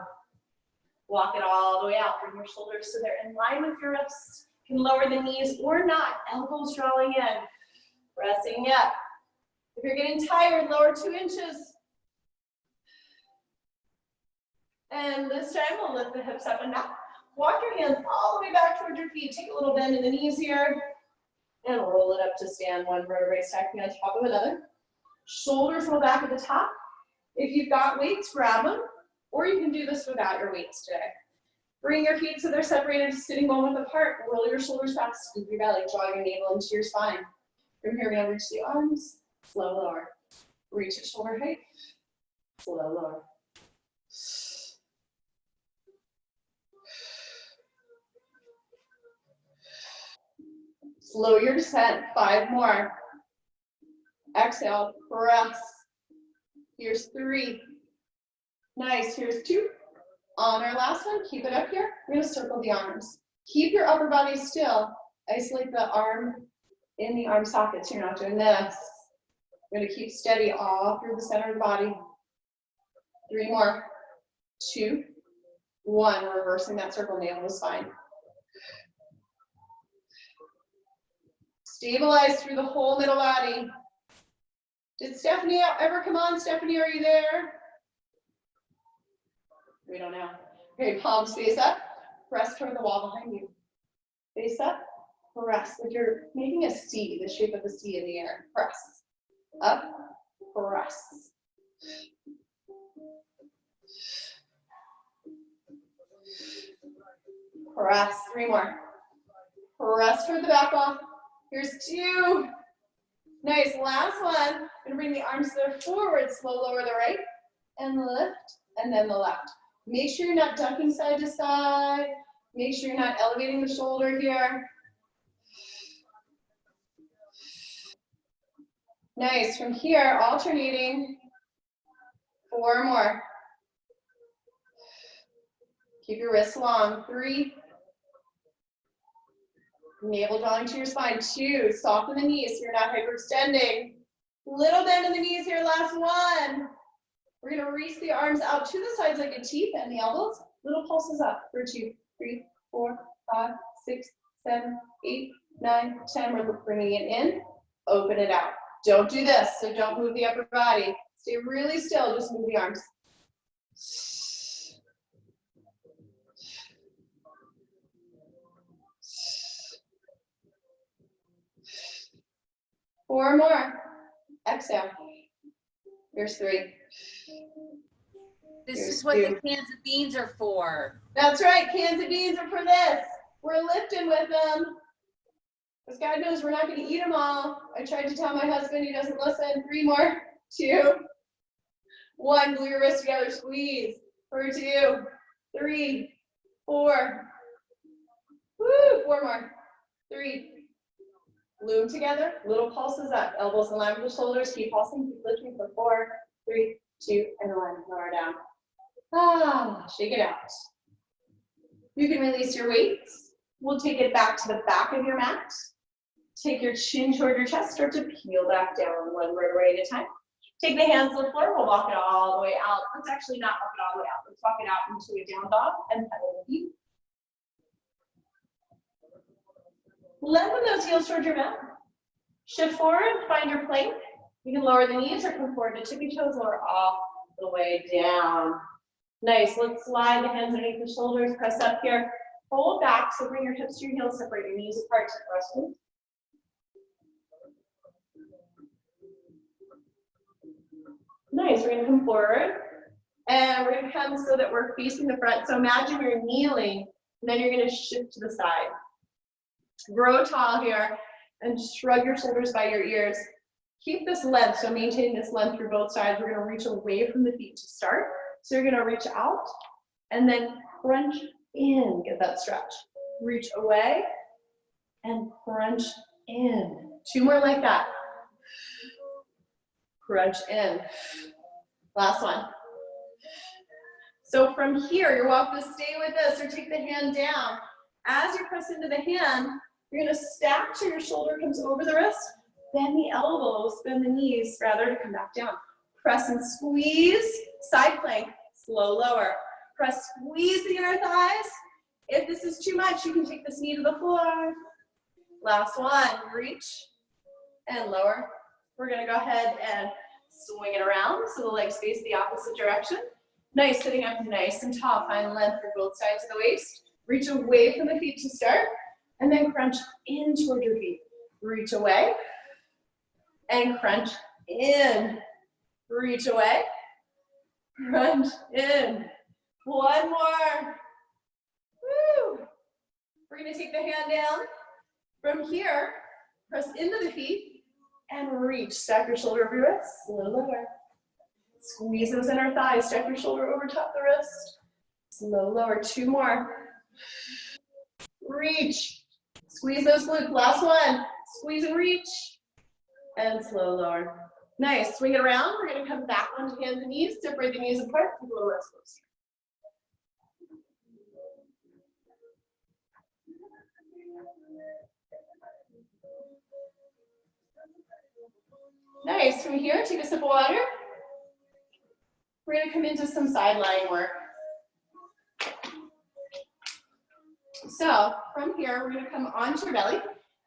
[SPEAKER 1] Walk it all the way out. Bring your shoulders so they're in line with your wrists. You can lower the knees or not. Elbows drawing in. Pressing up. If you're getting tired, lower 2 inches. And this time we'll lift the hips up and back. Walk your hands all the way back towards your feet. Take a little bend in the knees here. And roll it up to stand, one vertebrae stacking on top of another. Shoulders roll back at the top. If you've got weights, grab them. Or you can do this without your weights today. Bring your feet so they're separated, sitting bone width apart. Roll your shoulders back, scoop your belly, draw your navel into your spine. From here, we're gonna reach the arms, slow lower. Reach at shoulder height, slow lower. Slow your descent, 5 more. Exhale, press. Here's 3. Nice, here's 2. On our last one, keep it up here. We're gonna circle the arms. Keep your upper body still. Isolate the arm in the arm sockets. You're not doing this. We're gonna keep steady all through the center of the body. 3 more. 2, 1. Reversing that circle, navel to spine. Stabilize through the whole middle body. Did Stephanie ever come on? Stephanie, are you there? We don't know. Okay, palms face up. Press toward the wall behind you. Face up. Press. Like you're making a C, the shape of a C in the air. Press. Up. Press. Press. 3 more. Press toward the back wall. Here's 2. Nice. Last one. I'm gonna bring the arms to the forward. Slow lower the right and lift, and then the left. Make sure you're not ducking side to side. Make sure you're not elevating the shoulder here. Nice. From here, alternating. 4 more. Keep your wrists long. 3. Navel drawing to your spine. 2. Soften the knees so you're not hyperextending. Little bend in the knees here. Last one. We're going to reach the arms out to the sides like a T, bend the elbows. Little pulses up for 2, 3, 4, 5, 6, 7, 8, 9, 10. We're bringing it in. Open it out. Don't do this, so don't move the upper body. Stay really still. Just move the arms. 4 more. Exhale. Here's 3.
[SPEAKER 2] This
[SPEAKER 1] Here's
[SPEAKER 2] is what
[SPEAKER 1] 2.
[SPEAKER 2] the cans of beans are for.
[SPEAKER 1] That's right. Cans of beans are for this. We're lifting with them. Because God knows we're not going to eat them all. I tried to tell my husband, he doesn't listen. 3 more. 2. 1. Glue your wrists together. Squeeze. For 2. 3. 4. Woo. 4 more. 3. Glue together. Little pulses up. Elbows in line with the shoulders. Keep pulsing. Keep lifting for 4, 3, 2, and 1. Lower down. Ah, shake it out. You can release your weights. We'll take it back to the back of your mat. Take your chin toward your chest. Start to peel back down, one vertebrae at a time. Take the hands to the floor. We'll walk it all the way out. Let's actually not walk it all the way out. Let's walk it out into a down dog and pedal the feet. Lengthen those heels towards your mat. Shift forward, find your plank. You can lower the knees or come forward to tippy toes, lower all the way down. Nice. Let's slide the hands underneath the shoulders. Press up here. Hold back. So bring your hips to your heels. Separate your knees apart to rest. Nice. We're going to come forward. And we're going to come so that we're facing the front. So imagine you're kneeling. And then you're going to shift to the side. Grow tall here. And shrug your shoulders by your ears. Keep this length. So maintain this length through both sides. We're going to reach away from the feet to start. So you're going to reach out and then crunch in, get that stretch. reach away, and crunch in. 2 more like that. Crunch in. Last one. So from here, you're welcome to stay with us or take the hand down. As you press into the hand, you're gonna stack till your shoulder comes over the wrist, bend the elbows, bend the knees, rather, to come back down. Press and squeeze, side plank, slow lower. Press, squeeze the inner thighs. If this is too much, you can take this knee to the floor. Last one, reach and lower. We're gonna go ahead and swing it around so the legs face the opposite direction. Nice, sitting up nice and tall, find length for both sides of the waist. Reach away from the feet to start, and then crunch in toward your feet. Reach away, and crunch in. Reach away, crunch in. One more. Woo. We're gonna take the hand down. From here, press into the feet, and reach. Stack your shoulder over your wrist, slow lower. Squeeze those inner thighs, stack your shoulder over top the wrist. Slow lower, 2 more. Reach. Squeeze those glutes, last one. Squeeze and reach. And slow lower. Nice, swing it around. We're gonna come back onto hands and knees, separate the knees apart, take a little rest close. Nice, from here, take a sip of water. We're gonna come into some side lying work. So from here, we're gonna come onto your belly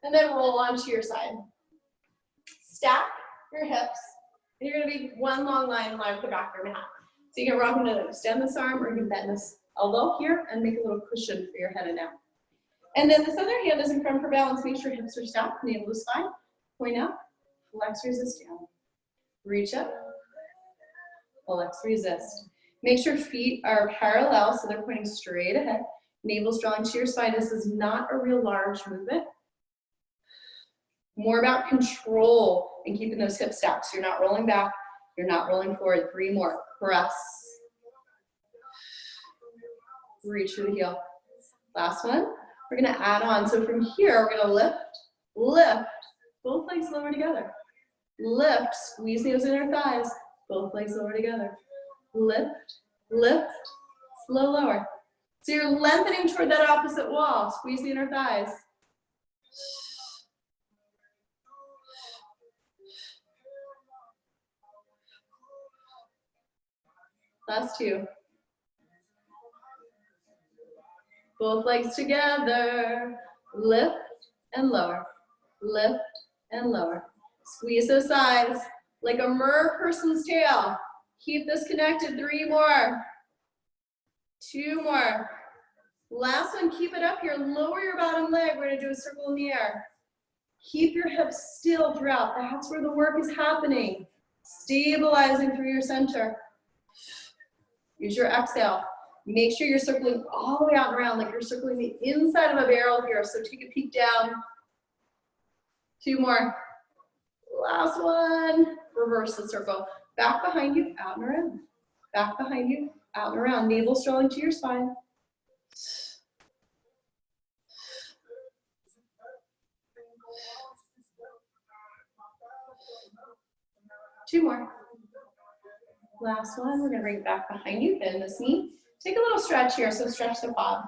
[SPEAKER 1] and then roll onto your side. Stack your hips, and you're gonna be one long line in line with the back of your mat. So you can rock into extend this arm, or you can bend this elbow here and make a little cushion for your head and neck. And then this other hand is in front for balance. Make sure hips are stacked, navel to spine, point up, flex, resist down. Reach up, flex, resist. Make sure feet are parallel so they're pointing straight ahead. Navel's drawn to your spine. This is not a real large movement. More about control and keeping those hips stacked. So you're not rolling back, you're not rolling forward. 3 more. Press. Reach for the heel. Last one. We're gonna add on. So from here, we're gonna lift, lift. Both legs lower together. Lift, squeeze those inner thighs. Both legs lower together. Lift, lift, slow lower. So you're lengthening toward that opposite wall. Squeeze the inner thighs. Last 2. Both legs together. Lift and lower. Lift and lower. Squeeze those sides like a mer person's tail. Keep this connected. 3 more. 2 more. Last one, keep it up here. Lower your bottom leg. We're gonna do a circle in the air. Keep your hips still throughout. That's where the work is happening. Stabilizing through your center. Use your exhale. Make sure you're circling all the way out and around, like you're circling the inside of a barrel here. So take a peek down. 2 more. Last one. Reverse the circle. Back behind you, out and around. Back behind you, out and around. Navel strolling to your spine. 2 more. Last one. We're gonna bring it back behind you, bend this knee. Take a little stretch here, so stretch the quad.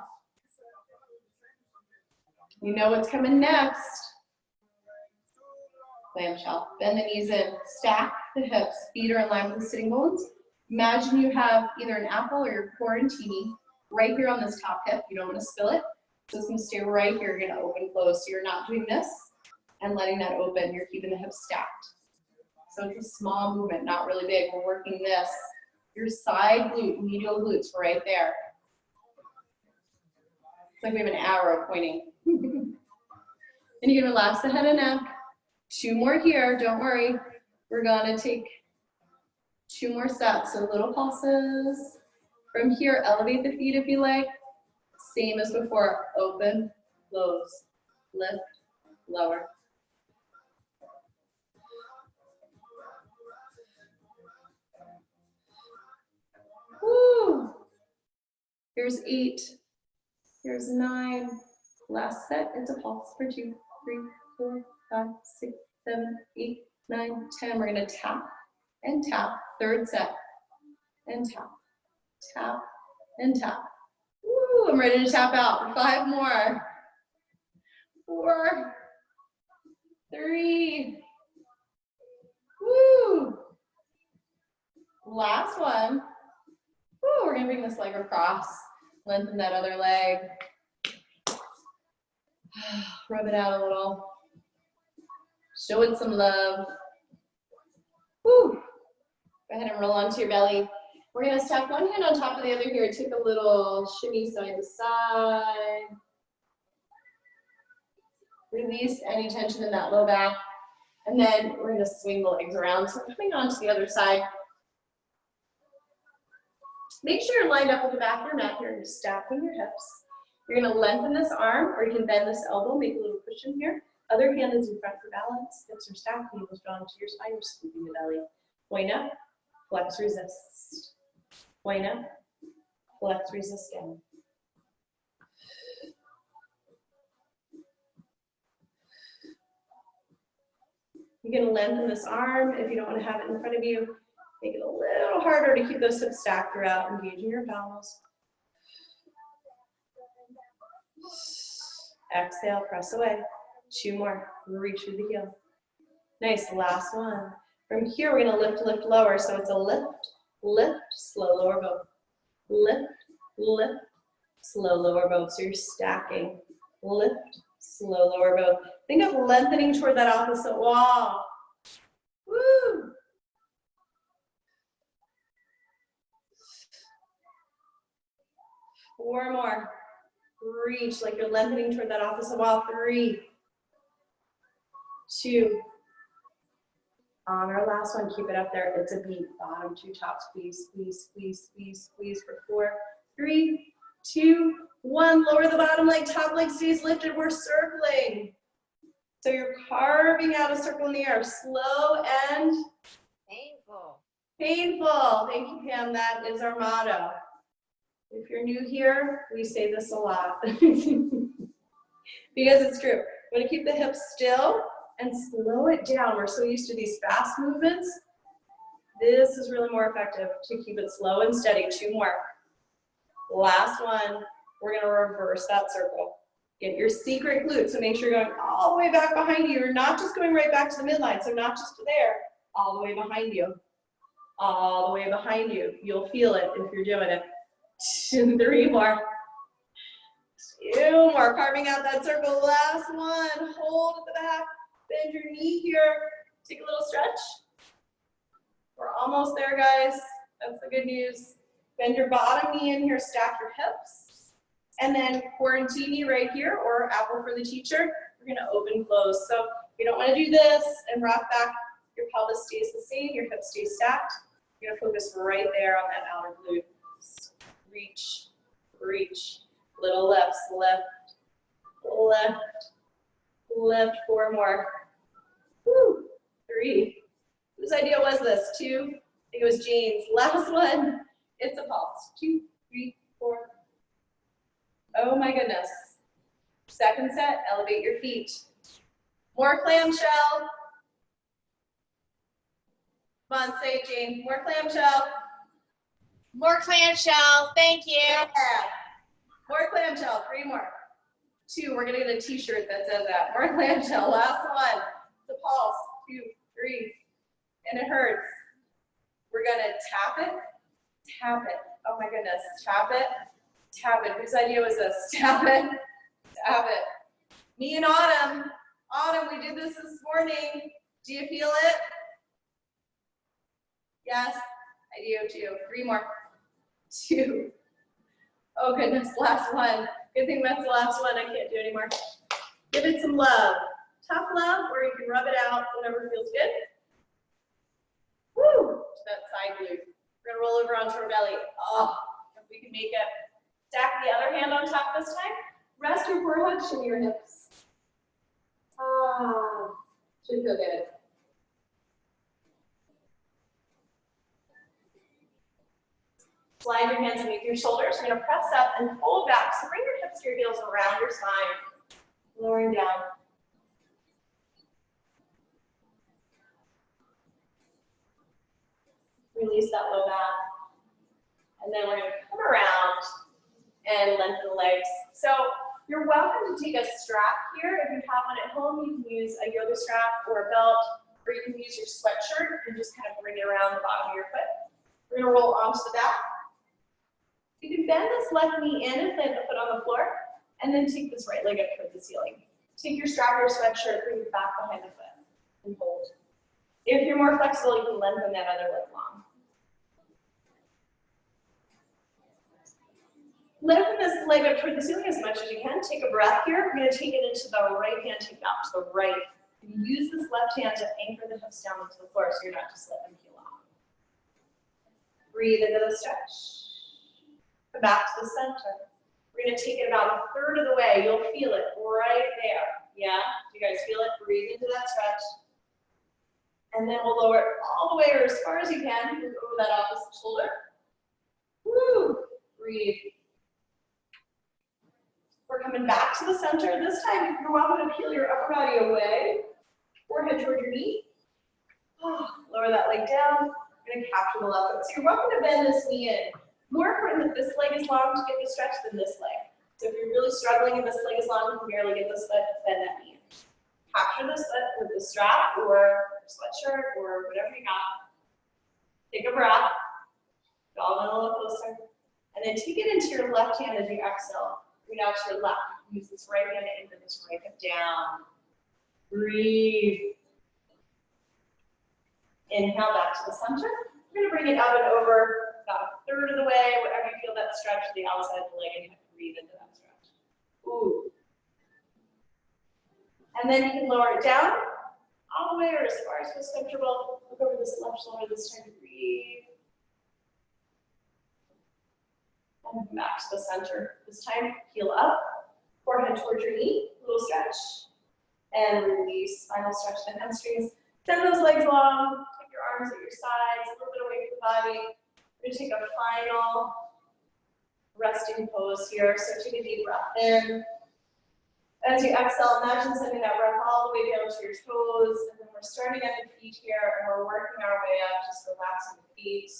[SPEAKER 1] You know what's coming next. Clamshell. Bend the knees in. Stack the hips. Feet are in line with the sitting bones. Imagine you have either an apple or your quarantini right here on this top hip. You don't want to spill it. So it's going to stay right here. You're going to open, close. So you're not doing this and letting that open. You're keeping the hips stacked. So it's a small movement, not really big. We're working this. Your side glute, medial glutes right there. It's like we have an arrow pointing. And you can relax the head and neck. 2 more here, don't worry. We're gonna take 2 more sets, so little pulses. From here, elevate the feet if you like. Same as before, open, close, lift, lower. Woo! Here's 8, here's 9, Last set into pulse for 2, 3, 4, 5, 6, 7, 8, 9, 10. We're gonna tap and tap. Third set. And tap, tap, and tap. Woo, I'm ready to tap out. 5 more. 4, 3. Woo. Last one. Woo, we're gonna bring this leg across. Lengthen that other leg. Rub it out a little. Show it some love. Woo. Go ahead and roll onto your belly. We're gonna stack one hand on top of the other here. Take a little shimmy side to side. Release any tension in that low back. And then we're gonna swing the legs around. So coming onto the other side. Make sure you're lined up with the back of your mat here. You're stacking your hips. You're gonna lengthen this arm, or you can bend this elbow, make a little cushion here. Other hand is in front for balance. Hips are stacked, navel's drawn to your spine. You're scooping the belly. Point up, flex, resist. Point up, flex, resist again. You're gonna lengthen this arm. If you don't want to have it in front of you, make it a little harder to keep those hips stacked throughout, engaging your abdominals. Exhale, press away. 2 more, reach through the heel. Nice, last one. From here, we're gonna lift, lift, lower. So it's a lift, lift, slow lower boat. Lift, lift, slow lower boat. So you're stacking. Lift, slow lower boat. Think of lengthening toward that opposite wall. Woo! Four more. Reach like you're lengthening toward that opposite wall. 3, 2. On our last one, keep it up there. It's a beat. Bottom 2, top squeeze, squeeze, squeeze, squeeze, squeeze for 4, 3, 2, 1. Lower the bottom leg, top leg stays lifted. We're circling. So you're carving out a circle in the air. Slow and
[SPEAKER 2] Painful.
[SPEAKER 1] painful. Thank you, Pam. That is our motto. If you're new here, we say this a lot. Because it's true. We're gonna keep the hips still and slow it down. We're so used to these fast movements. This is really more effective to keep it slow and steady. 2 more. Last one. We're gonna reverse that circle. Get your secret glute. So make sure you're going all the way back behind you. You're not just going right back to the midline. So not just to there, all the way behind you. All the way behind you. You'll feel it if you're doing it. 2, 3 more. 2 more. Carving out that circle. Last one. Hold at the back. Bend your knee here. Take a little stretch. We're almost there, guys. That's the good news. Bend your bottom knee in here. Stack your hips. And then quarantini right here, or apple for the teacher. We're going to open, close. So you don't want to do this and rock back. Your pelvis stays the same. Your hips stay stacked. You're going to focus right there on that outer glute. Reach, reach, little lifts, lift, lift, lift. 4 more. Woo. 3. Whose idea was this? 2. I think it was Jane's. Last one. It's a pulse. 2, 3, 4. Oh my goodness. Second set, elevate your feet. More clamshell. Come on, say it, Jane. More clamshell.
[SPEAKER 2] More clamshell. Thank you.
[SPEAKER 1] Yeah. More clamshell. 3 more. 2. We're gonna get a t-shirt that says that. More clamshell. Last one. The pulse. 2, 3. And it hurts. We're gonna tap it. Tap it. Oh my goodness. Tap it. Tap it. Whose idea was this? Tap it. Tap it. Me and Autumn. Autumn, we did this morning. Do you feel it? Yes. I do too. 3 more. 2. Oh goodness, last one. Good thing that's the last one. I can't do anymore. Give it some love. Tough love, or you can rub it out whenever feels good. Woo! That side glute. We're gonna roll over onto our belly. Oh, if we can make it. Stack the other hand on top this time. Rest your forehead, shimmy your hips. Ah, should feel good. Slide your hands underneath your shoulders. You're gonna press up and fold back. So bring your hips to your heels around your spine. Lowering down. Release that low back. And then we're gonna come around and lengthen the legs. So you're welcome to take a strap here. If you have one at home, you can use a yoga strap or a belt, or you can use your sweatshirt and just kind of bring it around the bottom of your foot. We're gonna roll onto the back. You can bend this left knee in and plant the foot on the floor, and then take this right leg up towards the ceiling. Take your strap or your sweatshirt, bring it back behind the foot, and hold. If you're more flexible, you can lengthen that other leg long. Lengthen this leg up toward the ceiling as much as you can. Take a breath here. We're going to take it into the right hand, take it out to the right. And use this left hand to anchor the hips down into the floor so you're not just letting them peel off. Breathe into the stretch. Come back to the center. We're going to take it about a third of the way. You'll feel it right there. Yeah? Do you guys feel it? Breathe into that stretch. And then we'll lower it all the way or as far as you can. Move over that opposite shoulder. Woo! Breathe. We're coming back to the center. This time, you're welcome to peel your upper body away. Forehead toward your knee. Lower that leg down. We're going to capture the left foot. So you're welcome to bend this knee in. More important that this leg is long to get the stretch than this leg. So if you're really struggling and this leg is long, you can barely get this foot, bend that knee in. Capture this foot with the strap or sweatshirt or whatever you got. Take a breath. Draw in a little closer. And then take it into your left hand as you exhale. Bring it out to your left. Use this right hand to anchor this right hip down. Breathe. Inhale back to the center. We're going to bring it out and over about a third of the way, wherever you feel that stretch to the outside of the leg, and breathe into that stretch. Ooh. And then you can lower it down all the way or as far as feels comfortable. Look over this left shoulder this time. Breathe. And come back to the center. This time, heel up, forehead towards your knee, little stretch, and release. Final stretch to the hamstrings. Send those legs long, take your arms at your sides, a little bit away from the body. We're gonna take a final resting pose here. So take a deep breath in. As you exhale, imagine sending that breath all the way down to your toes, and then we're starting at the feet here, and we're working our way up, just relaxing the feet,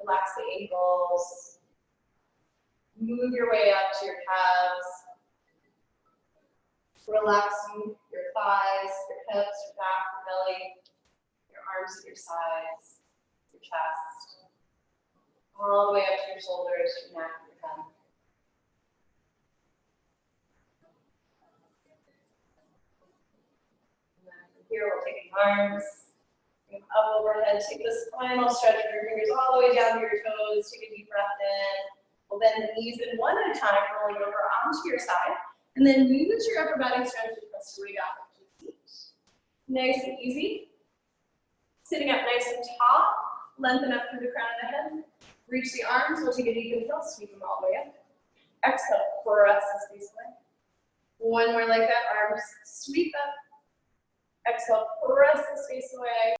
[SPEAKER 1] relax the ankles. Move your way up to your calves. Relaxing your thighs, your hips, your back, your belly, your arms at your sides, your chest. All the way up to your shoulders, your neck, your head. And then from here, we'll take the arms, bring them up overhead. Take this final stretch of your fingers all the way down to your toes. Take a deep breath in. We'll bend the knees in one at a time, rolling over onto your side. And then use your upper body strength to press your way back to the seat. Nice and easy. Sitting up nice and tall. Lengthen up through the crown of the head. Reach the arms. We'll take a deep inhale. Sweep them all the way up. Exhale. Press the space away. One more like that. Arms sweep up. Exhale. Press the space away.